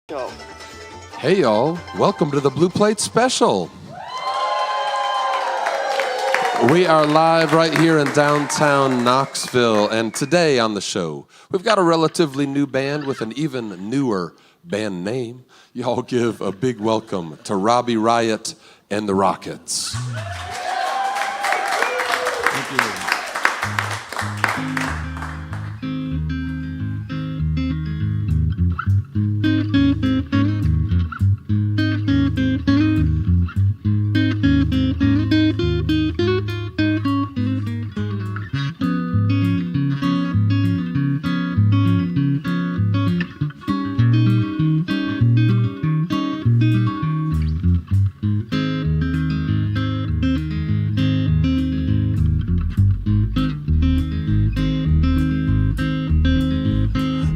Yo. Hey y'all, welcome to the Blue Plate Special. We are live right here in downtown Knoxville, and today on the show, we've got a relatively new band with an even newer band name. Y'all give a big welcome to Robbie Riot and the Rockets. Thank you.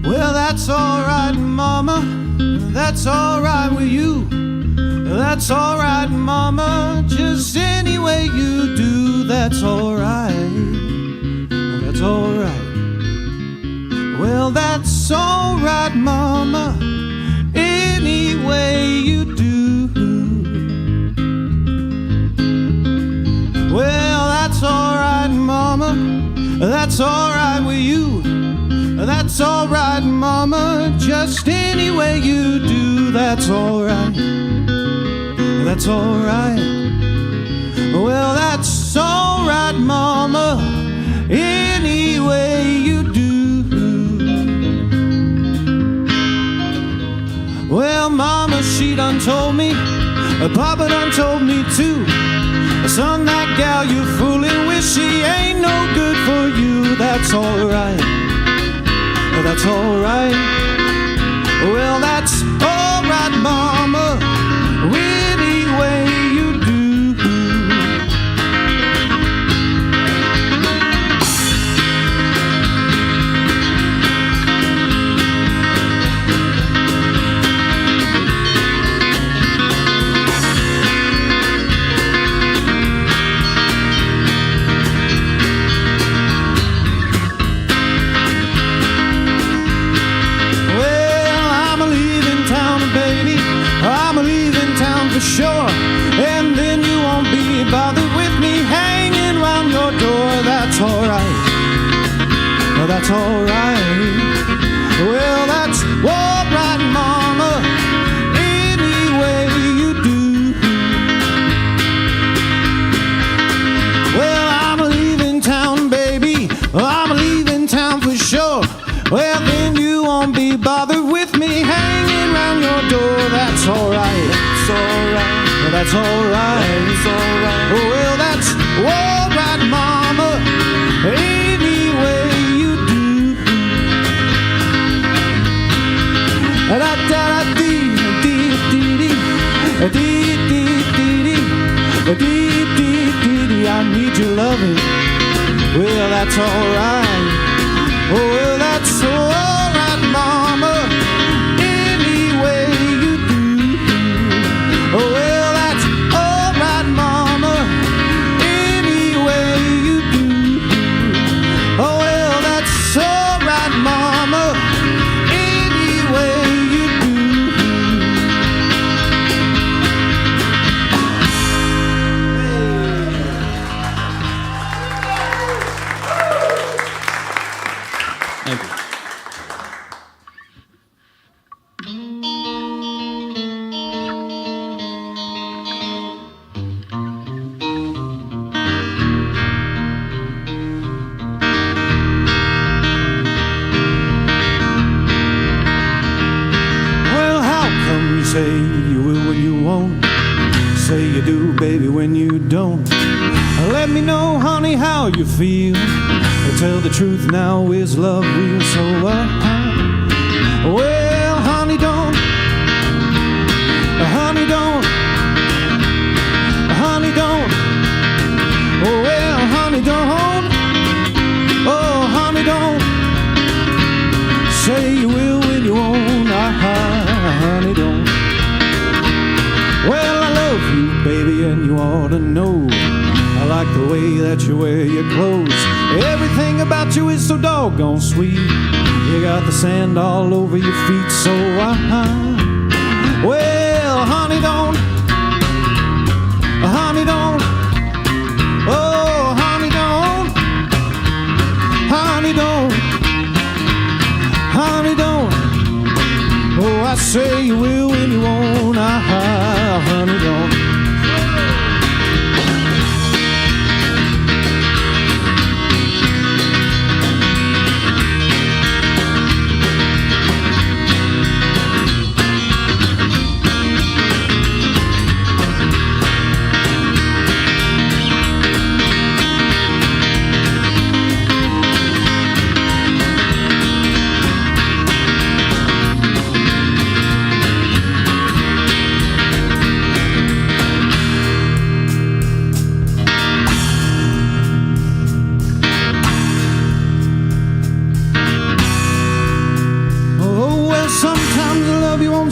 Well, that's alright, Mama. That's alright with you. That's alright, Mama. Just any way you do, that's alright. That's alright. Well, that's alright, Mama. Any way you do. Well, that's alright, Mama. That's alright with you. That's alright, Mama, just any way you do, that's alright. That's alright. Well, that's alright, Mama, any way you do. Well, Mama, she done told me, Papa done told me too. Son, that gal you fooling with, she ain't no good for you, that's alright. That's alright. Well, that's alright, Mama, any way you do. For sure, and then you won't be bothered with me hanging round your door. That's alright. Well, that's alright. Well, that's alright, Mama, any way you do. Well, I'm leaving town, baby. I'm leaving town for sure. Well, then you won't be bothered with me hanging round your door. That's alright. That's alright. Well, that's alright. That's alright. Well, that's alright, Mama, any way you do. Da da da dee dee dee dee dee dee dee dee dee. I need your loving. Well, that's alright. Well, that's alright, Mama, any way you do. Oh, well, that's alright, Mama, any way you do. Oh, well, that's alright, Mama, any way you do. Thank you. Well, how come you say you will when you won't? Say you do, baby, when you don't. Let me know, honey, how you feel. Tell the truth now, is love real? So well, honey, don't. Honey, don't. Honey, don't. Oh, well, honey, don't. Oh, honey, don't. Say you will when you won't. Honey, don't. Well, I love you, baby, and you ought to know. I like the way that you wear your clothes. Everything about you is so doggone sweet. You got the sand all over your feet, so Well, honey, don't. Honey, don't. Oh, honey, don't. Honey, don't. Honey, don't. Oh, I say you will when you won't. Honey, don't.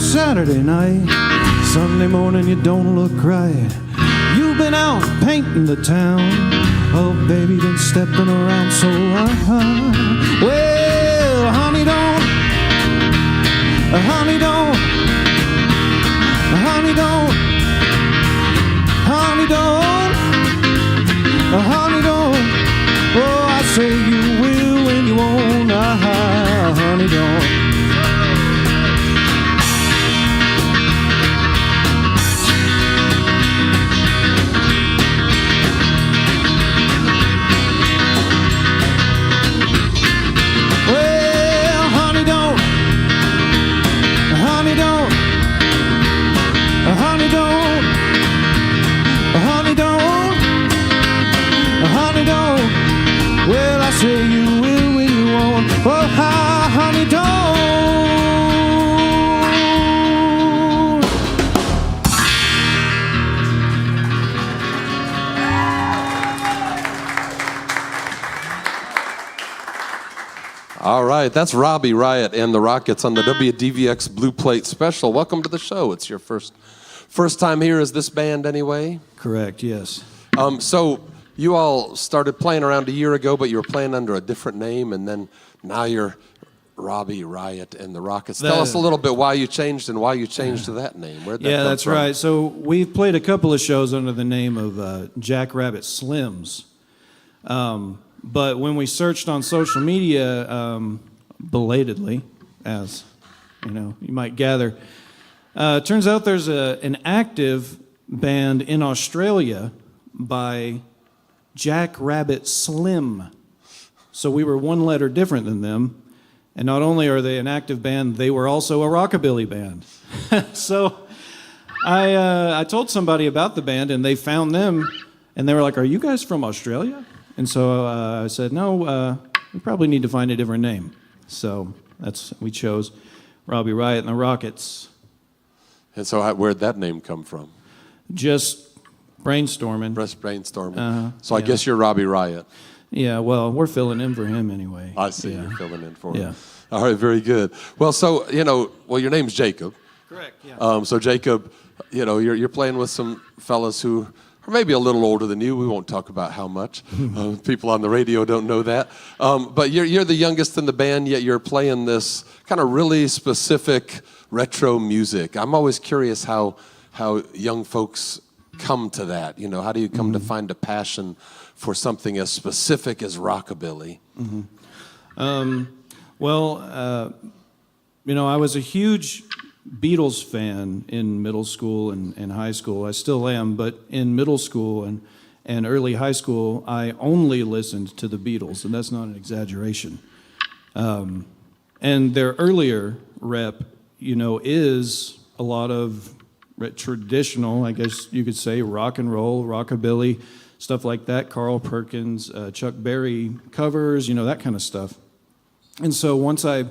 Saturday night, Sunday morning you don't look right. You've been out painting the town. Oh, baby, been stepping around so high. Well, honey, don't. Honey, don't. Honey, don't. Honey, don't. Honey, don't. Oh, I say you will when you won't. Honey, don't. Honey, don't. Honey, don't. Honey, don't. Well, I say you will when you won't. Oh, honey, don't. All right, that's Robbie Riot and the Rockets on the WDVX Blue Plate Special. Welcome to the show. It's your first time here as this band anyway? Correct, yes. So you all started playing around a year ago, but you were playing under a different name, and then now you're Robbie Riot and the Rockets. Tell us a little bit why you changed to that name. Where'd that come that's from? right. So we've played a couple of shows under the name of Jack Rabbit Slims. But when we searched on social media, belatedly, as you might gather, turns out there's an active band in Australia by Jack Rabbit Slim. So we were one letter different than them. And not only are they an active band, they were also a rockabilly band. So I told somebody about the band, and they found them, and they were like, "Are you guys from Australia?" And so I said, "No, we probably need to find a different name." So we chose Robbie Riot and the Rockets. And so where'd that name come from? Just brainstorming. Brainstorming. So I guess you're Robbie Riot. Yeah, well, we're filling in for him anyway. I see, you're filling in for him. Yeah. All right, very good. Well, so, your name's Jacob. Correct, yeah. So Jacob, you're playing with some fellas who are maybe a little older than you. We won't talk about how much. People on the radio don't know that. But you're the youngest in the band, yet you're playing this kind of really specific retro music. I'm always curious how young folks come to that. How do you come to find a passion for something as specific as rockabilly? I was a huge Beatles fan in middle school and high school. I still am, but in middle school and early high school, I only listened to the Beatles, and that's not an exaggeration. And their earlier rep, is a lot of traditional, I guess you could say, rock and roll, rockabilly, stuff like that. Carl Perkins, Chuck Berry covers, that kind of stuff. And so once I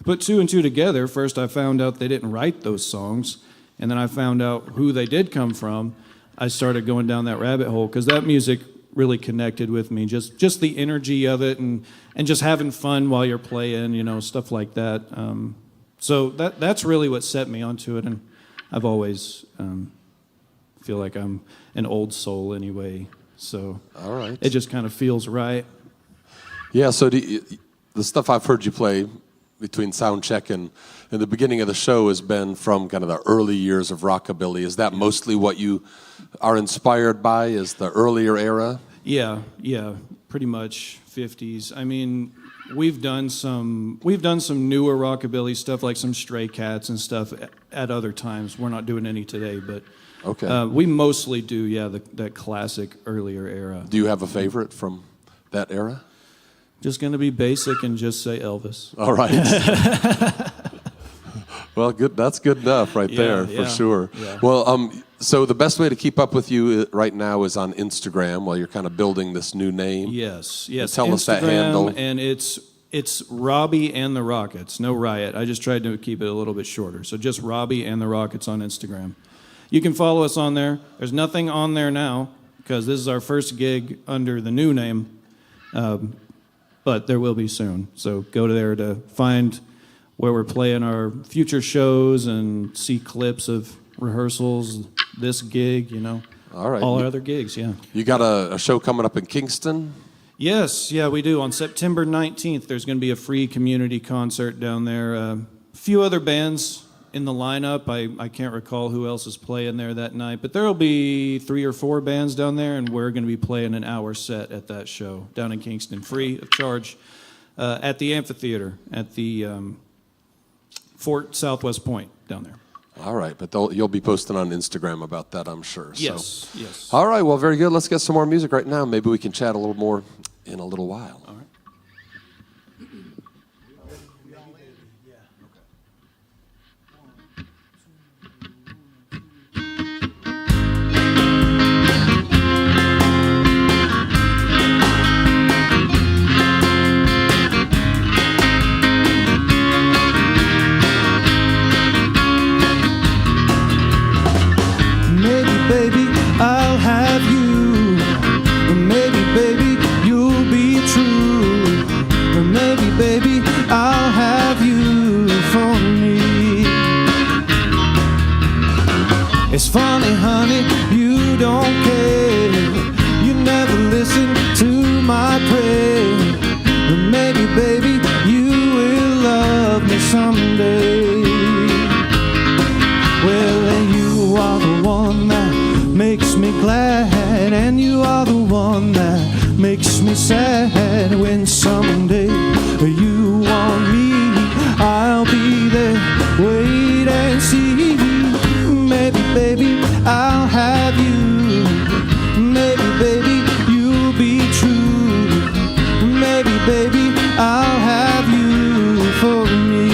put two and two together, first I found out they didn't write those songs, and then I found out who they did come from. I started going down that rabbit hole because that music really connected with me, just the energy of it and just having fun while you're playing, stuff like that. So that's really what set me onto it, and I've always feel like I'm an old soul anyway. So all right, it just kind of feels right. Yeah. So the stuff I've heard you play, between sound check and the beginning of the show has been from kind of the early years of rockabilly. Is that mostly what you are inspired by, is the earlier era? Yeah, pretty much 50s. I mean, we've done some newer rockabilly stuff, like some Stray Cats and stuff at other times. We're not doing any today, but Okay. we mostly do, that classic earlier era. Do you have a favorite from that era? Just going to be basic and just say Elvis. All right. Well, good. That's good enough right there, for sure. Yeah. Well, so the best way to keep up with you right now is on Instagram while you're kind of building this new name. Yes. Tell Instagram, us that handle. And it's Robbie and the Rockets, no Riot. I just tried to keep it a little bit shorter. So just Robbie and the Rockets on Instagram. You can follow us on there. There's nothing on there now because this is our first gig under the new name, but there will be soon. So go to there to find where we're playing our future shows and see clips of rehearsals, this gig, All right. all our other gigs, yeah. You got a show coming up in Kingston? Yes, we do. On September 19th, there's going to be a free community concert down there. A few other bands in the lineup. I can't recall who else is playing there that night, but there will be 3 or 4 bands down there, and we're going to be playing an hour set at that show down in Kingston, free of charge, at the amphitheater at the Fort Southwest Point down there. All right, but you'll be posting on Instagram about that, I'm sure. Yes. All right, well, very good. Let's get some more music right now. Maybe we can chat a little more in a little while. All right. Baby, I'll have you. Maybe, baby, you'll be true. Maybe, baby, I'll have you for me. It's funny, honey, you don't care. You never listen to my prayer. Maybe, baby, you will love me someday. Well, you are the one that makes me glad, and you are the one that makes me sad. When someday you want me, I'll be there. Wait and see. Maybe, baby, I'll have you. Maybe, baby, you'll be true. Maybe, baby, I'll have you for me.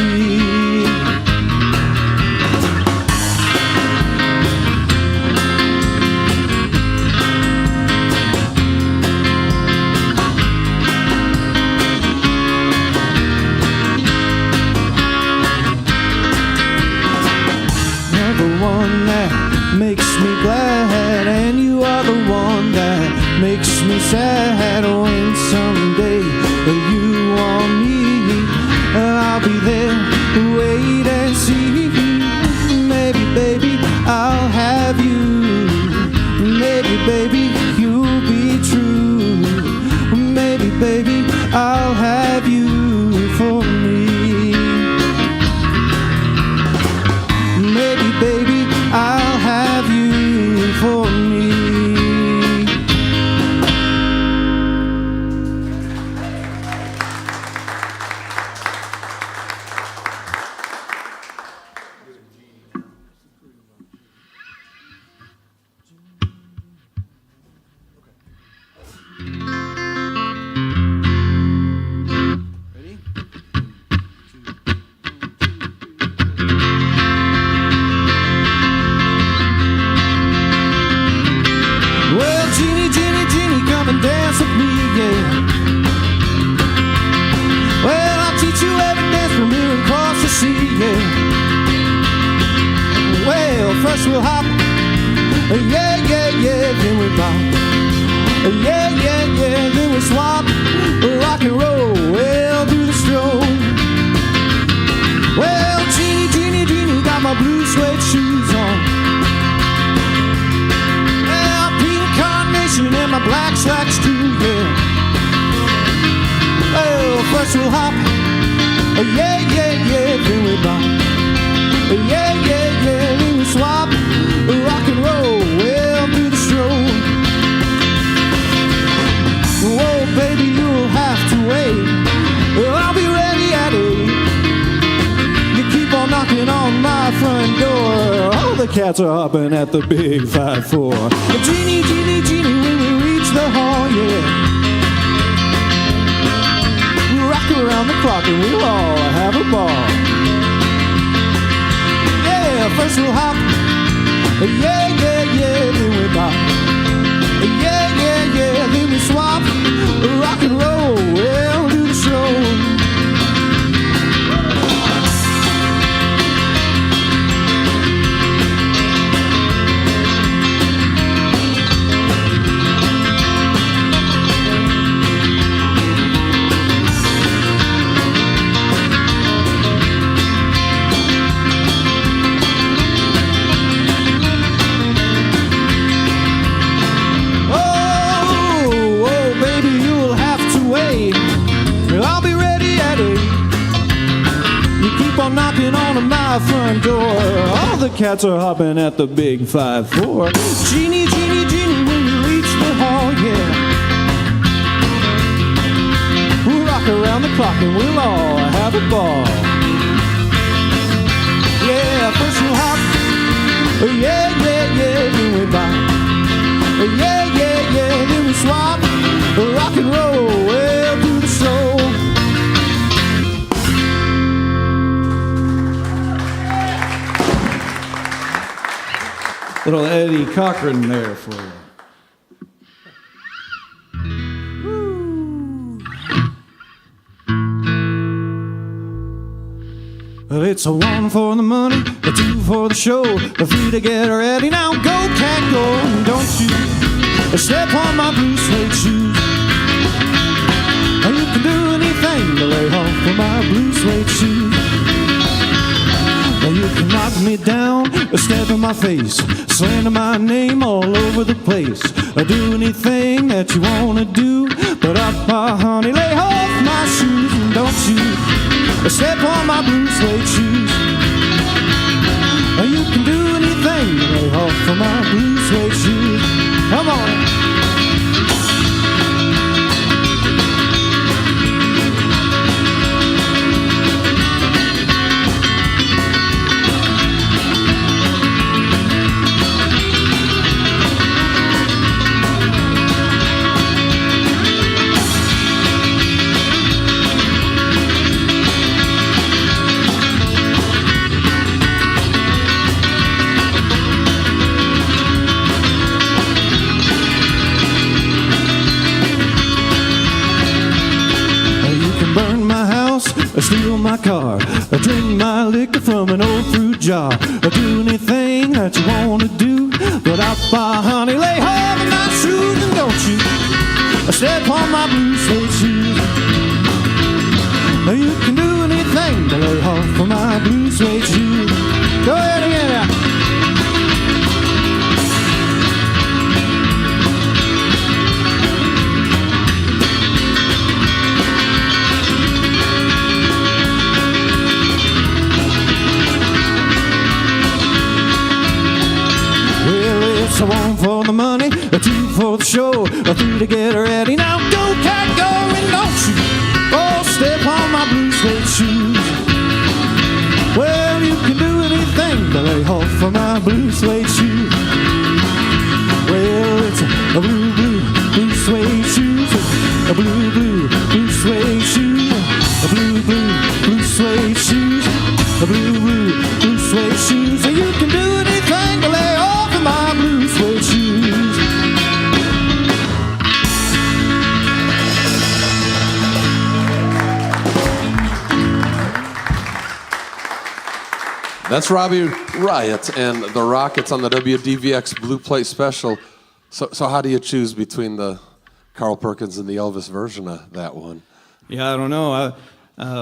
One that makes me glad, and you are the one that makes me sad. When someday you want me, I'll be there. Wait and see. Maybe, baby, I'll have you. Maybe, baby, you'll be true. Maybe, baby, I'll have you for me. Maybe, baby, I'll have you for me. Dance with me, yeah. Well, I'll teach you every dance from here across the sea, yeah. Well, first we'll hop, yeah, yeah, yeah, then we bop, yeah, yeah, yeah, then we swap, rock and roll, well, do the stroll. Well, Jeannie, Jeannie, Jeannie, got my blue suede shoes on. And my black slacks too, yeah. Well, first we'll hop, yeah, yeah, yeah, then we bop. Yeah, yeah, yeah, then we swap. Rock and roll, well, do the stroll. Whoa, baby, you'll have to wait. I'll be ready at 8. You keep on knocking on my front door. All the cats are hopping at the big 5-4. Genie, genie, genie, when we reach the hall, yeah. We rock around the clock and we'll all have a ball. Yeah, first we'll hop. Yeah, yeah, yeah, then we bop. Yeah, yeah, yeah, then we swap. Rock and roll, well, do the show. I'll be ready at 8. You keep on knocking on my front door. All the cats are hopping at the big 5-4. Genie, genie, genie, when you reach the hall, yeah. We'll rock around the clock and we'll all have a ball. Yeah, first we'll hop. Yeah, yeah, yeah, then we bop. Yeah, yeah, yeah, then we swap. Rock and roll, well, do the show. Little Eddie Cochran there for you. Well, it's a 1 for the money, a 2 for the show, a 3 to get ready. Now go, cat, go, and don't you step on my blue suede shoes. You can do anything to lay off of my blue suede shoes. You can knock me down, step in my face, slander my name all over the place. Do anything that you wanna do, but honey, lay off my shoes and don't you step on my blue suede shoes. You can do anything to lay off of my blue suede shoes. Come on. Steal my car, drink my liquor from an old fruit jar. Do anything that you wanna do, but honey, lay hold of my shoes and don't you step on my blue suede shoes. You can do anything to lay off of my blue suede shoes. Go ahead again now. So 1 for the money, a 2 for the show, a 3 to get ready. Now go, cat, go, and don't you step on my blue suede shoes. Well, you can do anything to lay off of my blue suede shoes. Well, it's a blue, blue, blue suede shoes, a blue, blue, blue suede shoes, a blue, blue, blue suede shoes, a blue, blue, blue suede shoes. So you can do anything to lay off of my blue suede shoes. That's Robbie Riot and the Rockets on the WDVX Blue Plate Special. So how do you choose between the Carl Perkins and the Elvis version of that one? Yeah, I don't know.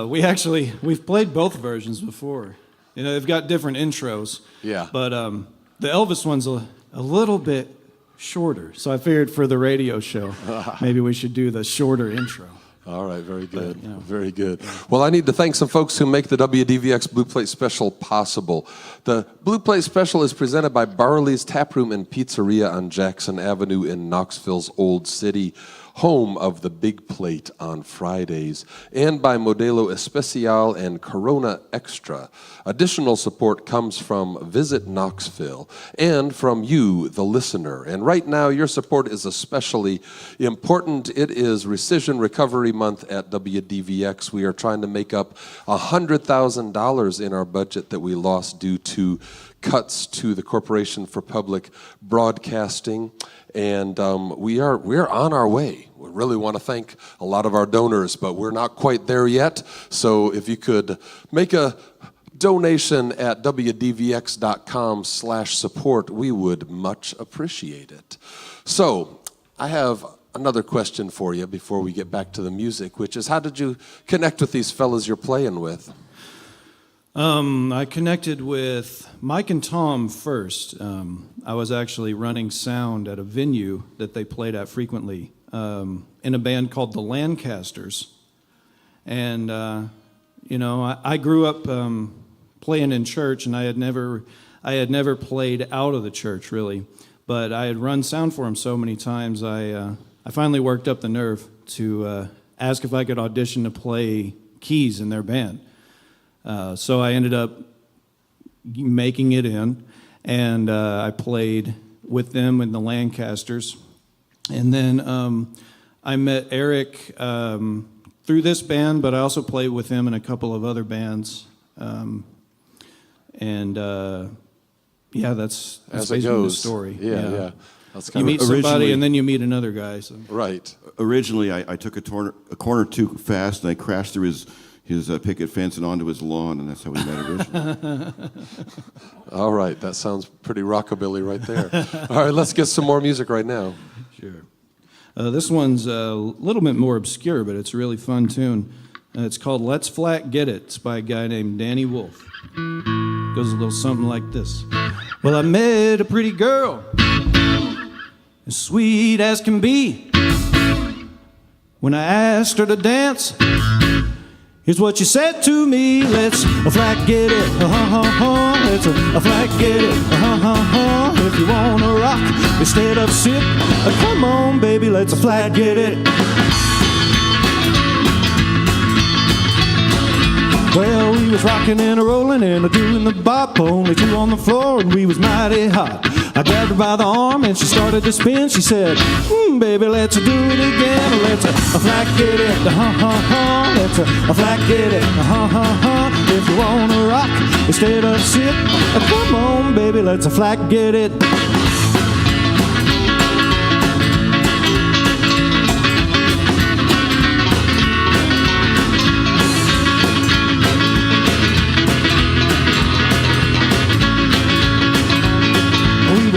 We've played both versions before. You know, they've got different intros. Yeah. But the Elvis one's a little bit shorter. So I figured for the radio show, maybe we should do the shorter intro. All right, very good. you know. Very good. Well, I need to thank some folks who make the WDVX Blue Plate Special possible. The Blue Plate Special is presented by Barley's Taproom and Pizzeria on Jackson Avenue in Knoxville's Old City, home of the Big Plate on Fridays, and by Modelo Especial and Corona Extra. Additional support comes from Visit Knoxville and from you, the listener. And right now, your support is especially important. It is Rescission Recovery Month at WDVX. We are trying to make up $100,000 in our budget that we lost due to cuts to the Corporation for Public Broadcasting, and we are on our way. We really want to thank a lot of our donors, but we're not quite there yet. So if you could make a donation at wdvx.com/support, we would much appreciate it. So I have another question for you before we get back to the music, which is, how did you connect with these fellas you're playing with? I connected with Mike and Tom first. I was actually running sound at a venue that they played at frequently in a band called the Lancasters. And, I grew up playing in church, and I had never played out of the church, really. But I had run sound for them so many times, I finally worked up the nerve to ask if I could audition to play keys in their band. So I ended up making it in, and I played with them in the Lancasters. And then I met Eric through this band, but I also played with him in a couple of other bands. That's As it basically goes. the story. Yeah. That's You kind meet of somebody, and then you meet another guy. So. right. Originally, I took a corner too fast, and I crashed through his picket fence and onto his lawn, and that's how we met originally. All right, that sounds pretty rockabilly right there. All right, let's get some more music right now. Sure. This one's a little bit more obscure, but it's a really fun tune. It's called Let's Flat Get It. It's by a guy named Danny Wolf. Goes a little something like this. Well, I met a pretty girl, as sweet as can be. When I asked her to dance, here's what she said to me: let's flat get it, let's flat get it, if you wanna rock instead of sit, come on baby, let's flat get it. Well, we was rocking and a-rolling and a-doing the bop, only two on the floor and we was mighty hot. I grabbed her by the arm and she started to spin. She said, baby, let's do it again. Let's flat get it, let's flat get it, if you wanna rock instead of sit, come on, baby, let's flat get it.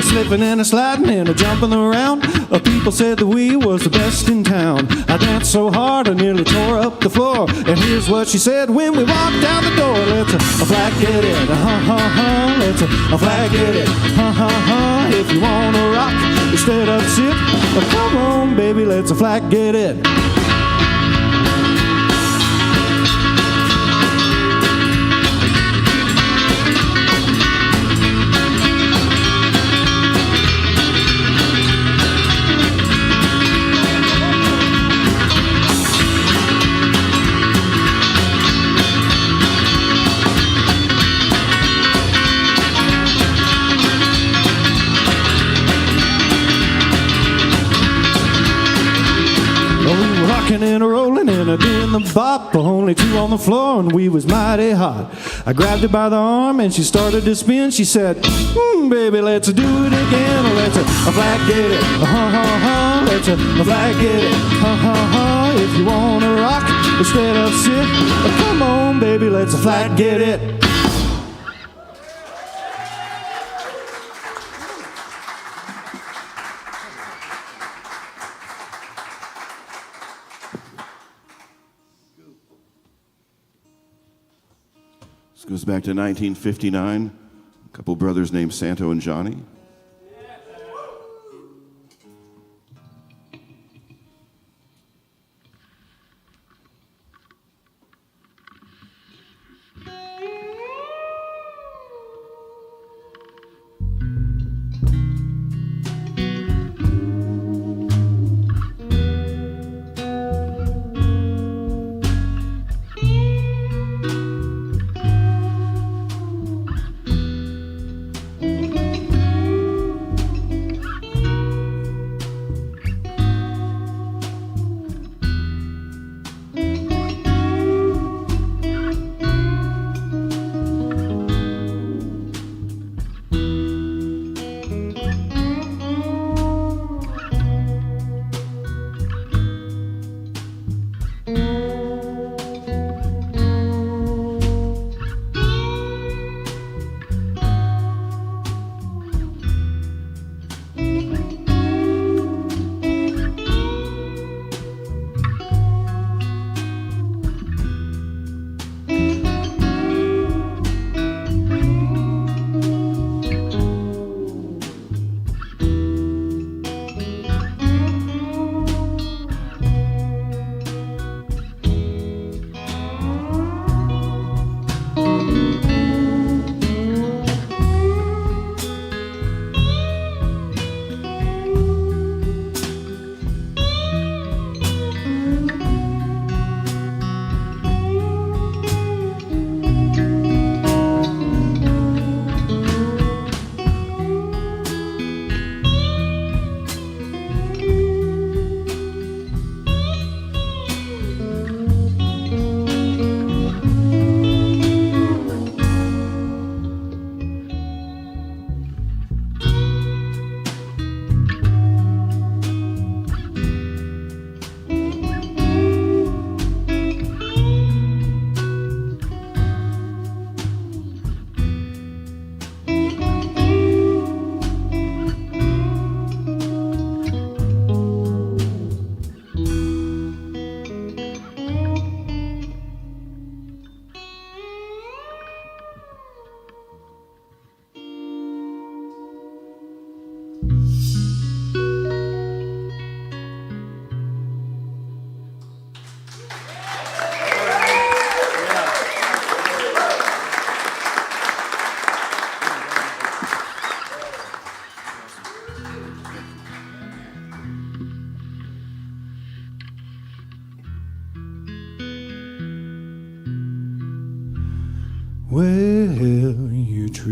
Slipping and a sliding and a jumping around. People said that we was the best in town. I danced so hard I nearly tore up the floor. And here's what she said when we walked out the door: let's flat get it, let's flat get it, if you wanna rock instead of sit, come on baby, let's flat get it. And a-rolling and a-doing the bop, only two on the floor and we was mighty hot. I grabbed her by the arm and she started to spin. She said, baby, let's do it again. Let's flat get it, let's flat get it, if you wanna rock instead of sit, come on baby, let's flat get it. This goes back to 1959. A couple brothers named Santo and Johnny.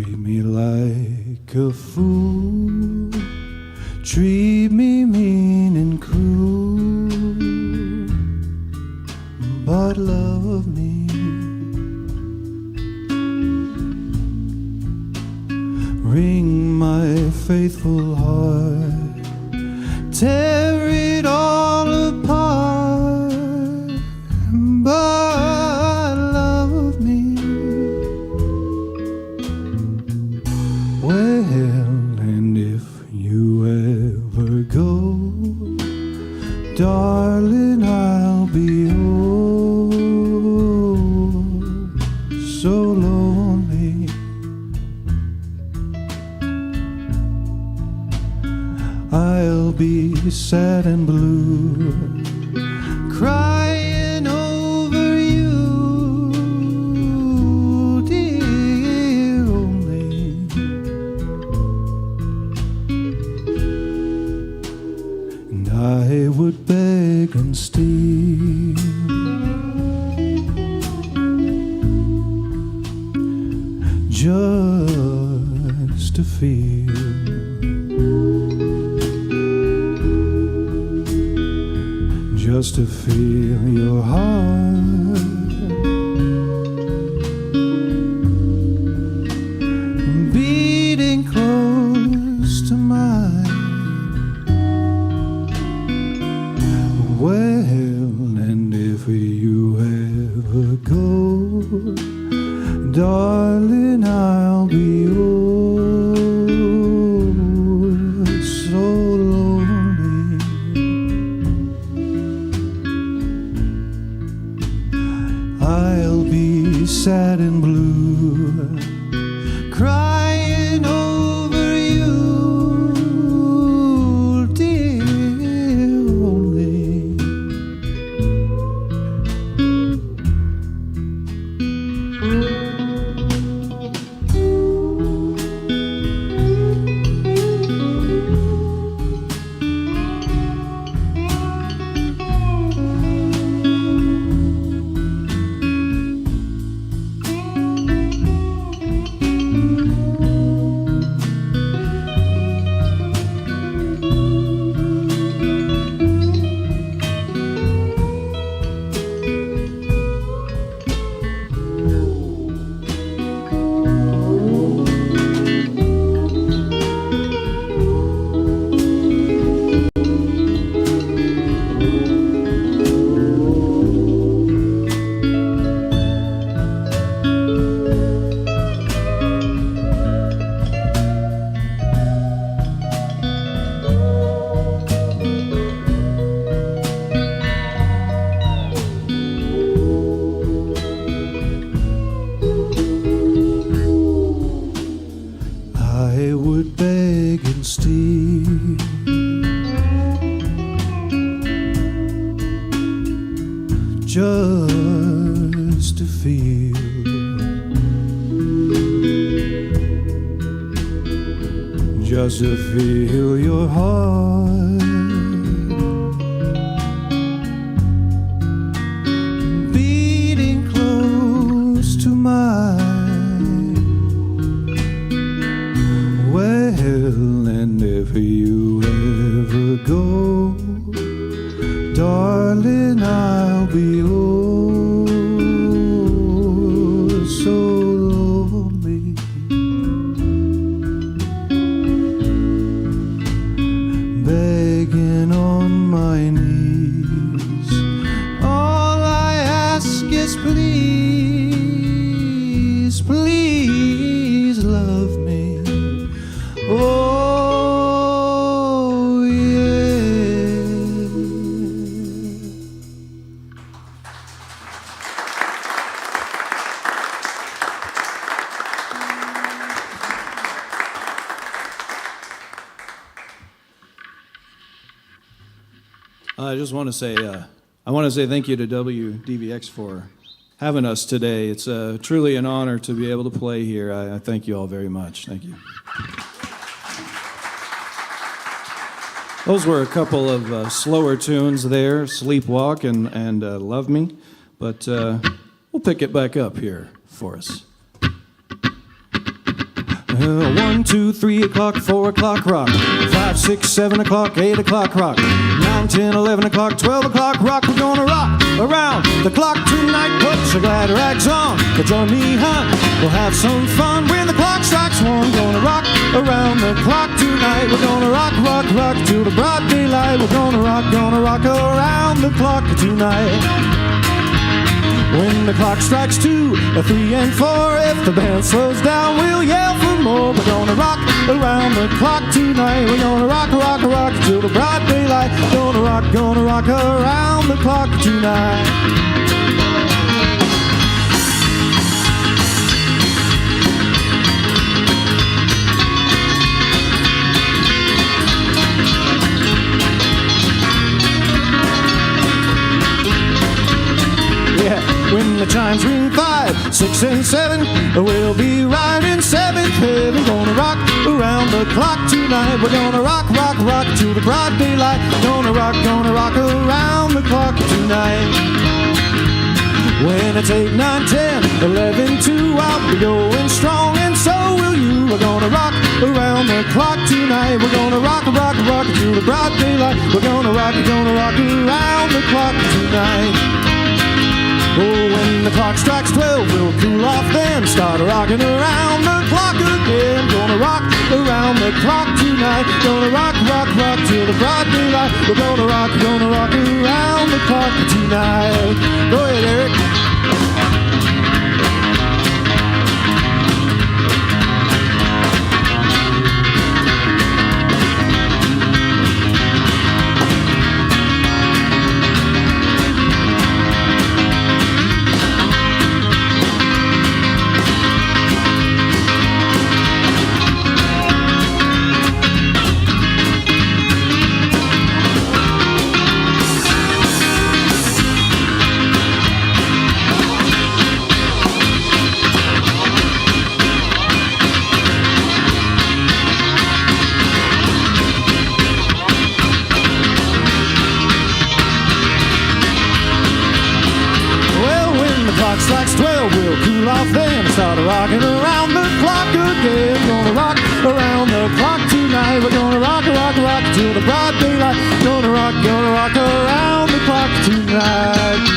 treat me like a fool, treat me mean and cruel, but love me. Wring my faithful heart, tear it all apart, but love me. Well, and if you ever go, darling, I'll be oh so lonely. I'll be sad and blue, crying over you, dear only. And I would beg and steal, just to feel just to feel your heart beating close to mine. Well, and if you ever go, darling, I'll be oh so lonely. I'll be sad and blue, crying over you, dear only. I would beg and steal, just to feel, just to feel your heart beating close to mine. Well, and if you ever go, darling, I'll be oh so lonely. Begging on my knees, all I ask is please, please love me. Oh, yeah. I just want to say, thank you to WDVX for having us today. It's truly an honor to be able to play here. I thank you all very much. Thank you. Those were a couple of slower tunes there, Sleepwalk and Love Me, but we'll pick it back up here for us. 1, 2, 3 o'clock, 4 o'clock rock. 5, 6, 7 o'clock, 8 o'clock rock. 9, 10, 11 o'clock, 12 o'clock rock. We're gonna rock around the clock tonight. Put your glad rags on, join me, hon. We'll have some fun when the clock strikes 1. Gonna rock around the clock tonight. We're gonna rock, rock, rock till the broad daylight. We're gonna rock around the clock tonight. When the clock strikes 2, 3, and 4, if the band slows down, we'll yell for more. We're gonna rock around the clock tonight. We're gonna rock, rock, rock till the broad daylight. Gonna rock around the clock tonight. When the chimes ring 5, 6, and 7, we'll be right in 7th heaven. Gonna rock around the clock tonight. We're gonna rock, rock, rock till the broad daylight. Gonna rock around the clock tonight. When it's 8, 9, 10, 11, 2, I'll be going strong, and so will you. We're gonna rock around the clock tonight. We're gonna rock, rock, rock till the broad daylight. We're gonna rock around the clock tonight. Oh, when the clock strikes 12, we'll cool off then. Start rocking around the clock again. Gonna rock around the clock tonight. Gonna rock, rock, rock till the broad daylight. We're gonna rock around the clock tonight. Go ahead, Eric. Strikes 12, we'll cool off then. Start rocking around the clock again. Gonna rock around the clock tonight. We're gonna rock, rock, rock till the broad daylight. Gonna rock around the clock tonight.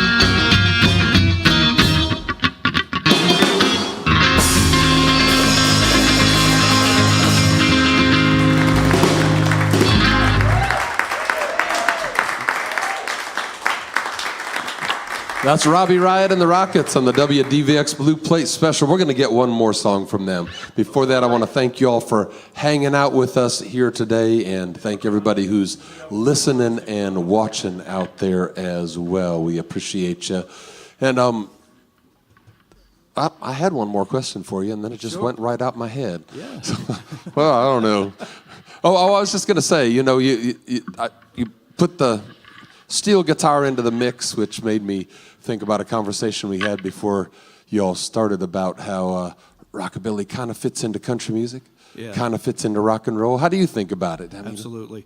That's Robbie Riot and the Rockets on the WDVX Blue Plate Special. We're going to get one more song from them. Before that, I want to thank you all for hanging out with us here today, and thank everybody who's listening and watching out there as well. We appreciate you. And I had one more question for you, and then it just went right out my head. Yeah. Well, I don't know. Oh, I was just going to say, you know, you put the steel guitar into the mix, which made me think about a conversation we had before you all started about how rockabilly kind of fits into country music, kind of fits into rock and roll. How do you think about it? Absolutely.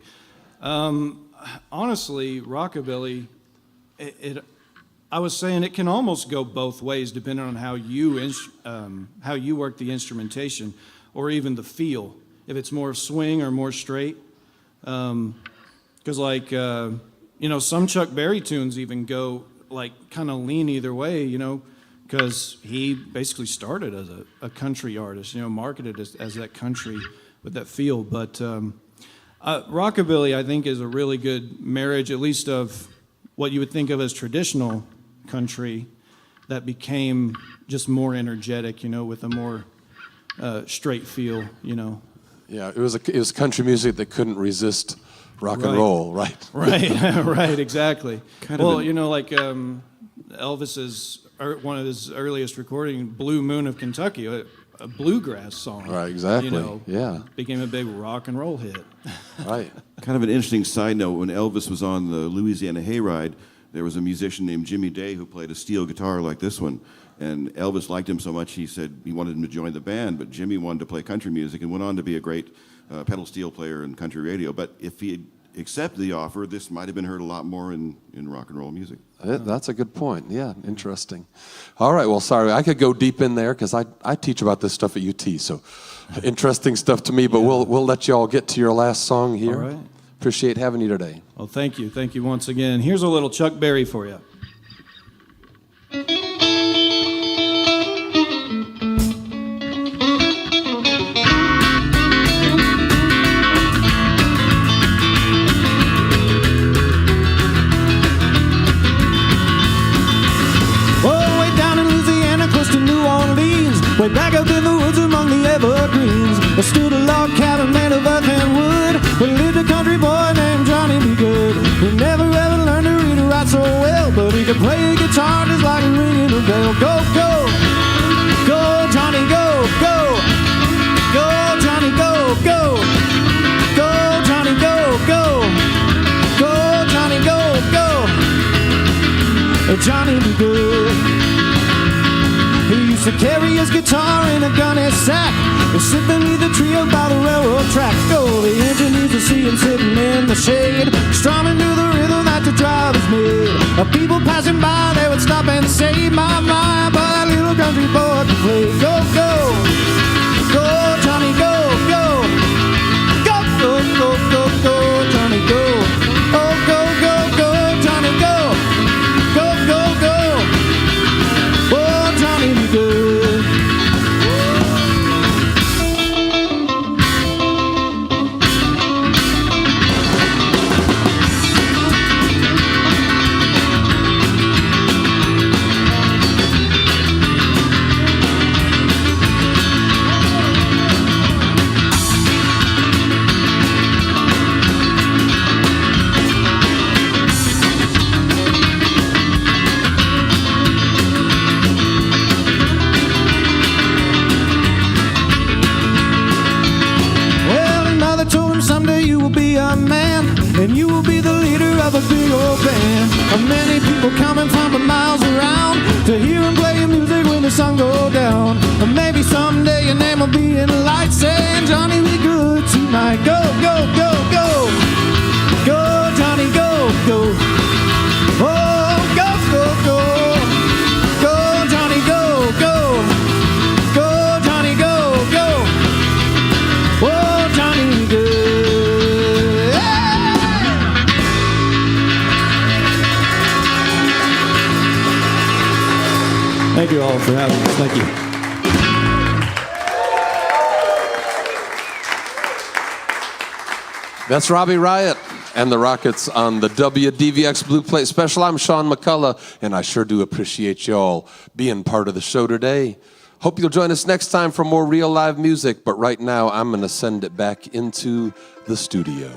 Honestly, rockabilly, I was saying it can almost go both ways depending on how you work the instrumentation or even the feel. If it's more swing or more straight. Because like, you know, some Chuck Berry tunes even go like kind of lean either way, you know, because he basically started as a country artist, you know, marketed as that country with that feel. But rockabilly, I think, is a really good marriage, at least of what you would think of as traditional country that became just more energetic, you know, with a more straight feel, you know. Yeah, it was country music that couldn't resist rock and roll, right? Right, exactly. Well, you know, like Elvis's, one of his earliest recording, Blue Moon of Kentucky, a bluegrass song. Right, exactly. You know, yeah. Became a big rock and roll hit. Right. Kind of an interesting side note, when Elvis was on the Louisiana Hayride, there was a musician named Jimmy Day who played a steel guitar like this one. And Elvis liked him so much, he said he wanted him to join the band, but Jimmy wanted to play country music and went on to be a great pedal steel player in country radio. But if he accepted the offer, this might have been heard a lot more in rock and roll music. That's a good point. Yeah, interesting. All right, well, sorry, I could go deep in there because I teach about this stuff at UT, so interesting stuff to me, but we'll let you all get to your last song here. All right. Appreciate having you today. Well, thank you. Thank you once again. Here's a little Chuck Berry for you. Way back up in the woods among the evergreens, there stood a log cabin made of earth and wood. There lived a country boy named Johnny B. Good. He never ever learned to read or write so well, but he could play a guitar just like ringing a bell. Go, go, go, Johnny, go, go, go, Johnny, go, go, go, Johnny, go, go, go, Johnny, go, go, Johnny B. Good. He used to carry his guitar in a gunny sack and sit beneath the tree up by the railroad track. Oh, the engineers would see him sitting in the shade, strumming to the rhythm that the drivers made. People passing by, they would stop and say, my, but that little country boy can play. Go, go, go, Johnny, go, go, go, go, go, go, go, Johnny, go. Oh, go, go, go, Johnny, go, go, go, go. Oh, Johnny be good. And you will be the leader of a big old band of many people coming from the miles around to hear him play music when the sun goes down. Or maybe someday your name will be in the lights saying Johnny be good tonight. Go, go, go, go, go, Johnny, go, go. Oh, go, go, go, go, Johnny, go, go, go, Johnny, go, go. Oh, Johnny good. Thank you all for having us. Thank you. That's Robbie Riot and the Rockets on the WDVX Blue Plate Special. I'm Sean McCullough, and I sure do appreciate y'all being part of the show today. Hope you'll join us next time for more real live music, but right now I'm going to send it back into the studio.